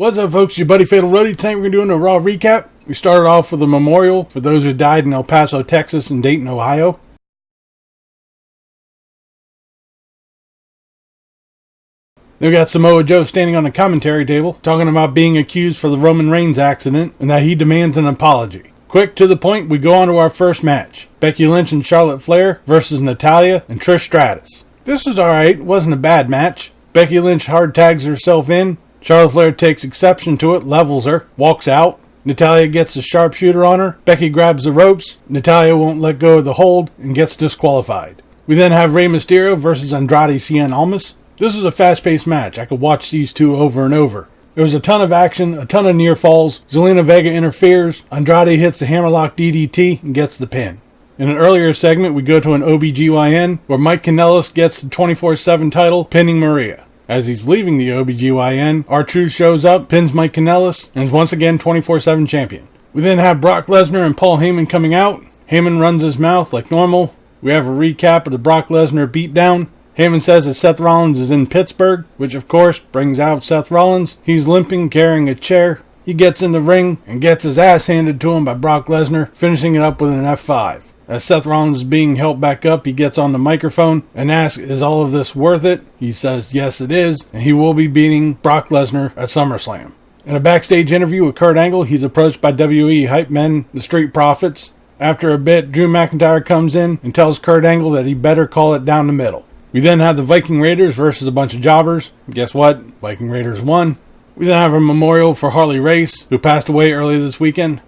What's up, folks? Your buddy Fatalroadie. Tonight we're doing a Raw recap. We started off with a memorial for those who died in El Paso, Texas and Dayton, Ohio. Then we got Samoa Joe standing on the commentary table talking about being accused for the Roman Reigns accident and that he demands an apology. Quick to the point, we go on to our first match. Becky Lynch and Charlotte Flair versus Natalya and Trish Stratus. This was alright, wasn't a bad match. Becky Lynch hard tags herself in. Charlotte Flair takes exception to it, levels her, walks out. Natalya gets a sharpshooter on her. Becky grabs the ropes. Natalya won't let go of the hold and gets disqualified. We then have Rey Mysterio versus Andrade Cien Almas. This was a fast-paced match. I could watch these two over and over. There was a ton of action, a ton of near falls. Zelina Vega interferes. Andrade hits the hammerlock DDT and gets the pin. In an earlier segment, we go to an OBGYN where Mike Kanellis gets the 24/7 title, pinning Maria. As he's leaving the OBGYN, R-Truth shows up, pins Mike Kanellis, and is once again 24/7 champion. We then have Brock Lesnar and Paul Heyman coming out. Heyman runs his mouth like normal. We have a recap of the Brock Lesnar beatdown. Heyman says that Seth Rollins is in Pittsburgh, which of course brings out Seth Rollins. He's limping, carrying a chair. He gets in the ring and gets his ass handed to him by Brock Lesnar, finishing it up with an F5. As Seth Rollins is being helped back up, he gets on the microphone and asks, is all of this worth it? He says, yes it is, and he will be beating Brock Lesnar at Summerslam. In a backstage interview with Kurt Angle, he's approached by WWE hype men, the Street Profits. After a bit, Drew McIntyre comes in and tells Kurt Angle that he better call it down the middle. We then have the Viking Raiders versus a bunch of jobbers. Guess what? Viking Raiders won. We then have a memorial for Harley Race, who passed away earlier this weekend.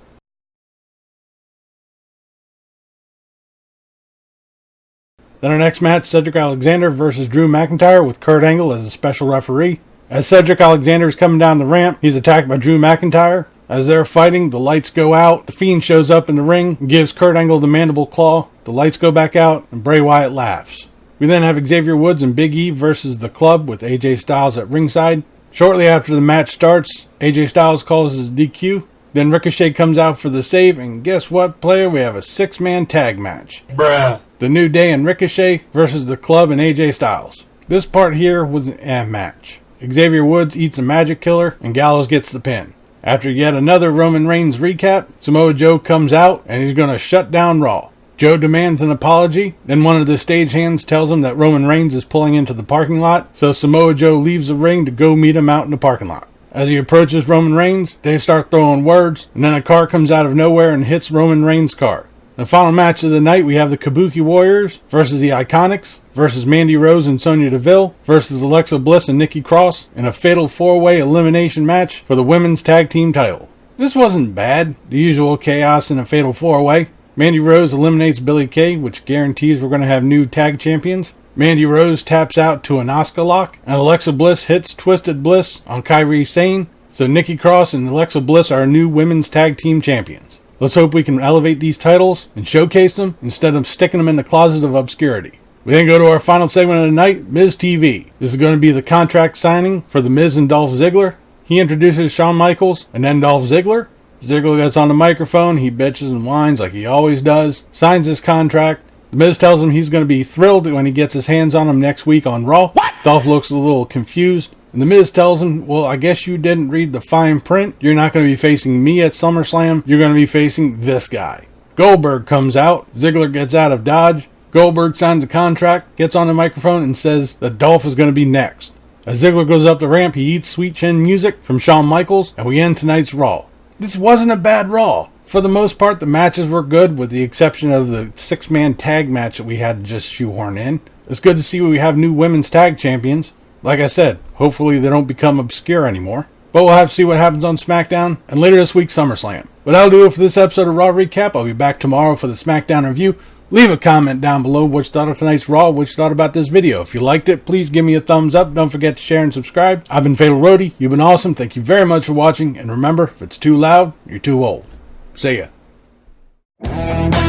Then our next match, Cedric Alexander versus Drew McIntyre with Kurt Angle as a special referee. As Cedric Alexander is coming down the ramp, he's attacked by Drew McIntyre. As they're fighting, the lights go out. The Fiend shows up in the ring and gives Kurt Angle the mandible claw. The lights go back out and Bray Wyatt laughs. We then have Xavier Woods and Big E versus The Club with AJ Styles at ringside. Shortly after the match starts, AJ Styles calls his DQ. Then Ricochet comes out for the save, and guess what, player? We have a 6-man tag match. Bruh. The New Day and Ricochet versus The Club and AJ Styles. This part here was an match. Xavier Woods eats a magic killer, and Gallows gets the pin. After yet another Roman Reigns recap, Samoa Joe comes out, and he's going to shut down Raw. Joe demands an apology, then one of the stagehands tells him that Roman Reigns is pulling into the parking lot, so Samoa Joe leaves the ring to go meet him out in the parking lot. As he approaches Roman Reigns, they start throwing words, and then a car comes out of nowhere and hits Roman Reigns' car. The final match of the night, we have the Kabuki Warriors versus the Iconics versus Mandy Rose and Sonya Deville versus Alexa Bliss and Nikki Cross in a fatal 4-way elimination match for the women's tag team title. This wasn't bad, the usual chaos in a fatal 4-way. Mandy Rose eliminates Billie Kay, which guarantees we're going to have new tag champions. Mandy Rose taps out to an Asuka lock, and Alexa Bliss hits Twisted Bliss on Kairi Sane, so Nikki Cross and Alexa Bliss are new women's tag team champions. Let's hope we can elevate these titles and showcase them instead of sticking them in the closet of obscurity. We then go to our final segment of the night, Miz TV. This is going to be the contract signing for The Miz and Dolph Ziggler. He introduces Shawn Michaels and then Dolph Ziggler. Ziggler gets on the microphone, he bitches and whines like he always does, signs his contract. The Miz tells him he's going to be thrilled when he gets his hands on him next week on Raw. What? Dolph looks a little confused. And The Miz tells him, well, I guess you didn't read the fine print. You're not going to be facing me at SummerSlam. You're going to be facing this guy. Goldberg comes out. Ziggler gets out of Dodge. Goldberg signs a contract, gets on the microphone, and says that Dolph is going to be next. As Ziggler goes up the ramp, he eats Sweet Chin music from Shawn Michaels, and we end tonight's Raw. This wasn't a bad Raw. For the most part, the matches were good, with the exception of the 6-man tag match that we had to just shoehorn in. It's good to see we have new women's tag champions. Like I said, hopefully they don't become obscure anymore. But we'll have to see what happens on SmackDown, and later this week, SummerSlam. But that'll do it for this episode of Raw Recap. I'll be back tomorrow for the SmackDown review. Leave a comment down below what you thought of tonight's Raw, what you thought about this video. If you liked it, please give me a thumbs up. Don't forget to share and subscribe. I've been Fatalroadie. You've been awesome. Thank you very much for watching. And remember, if it's too loud, you're too old. See ya.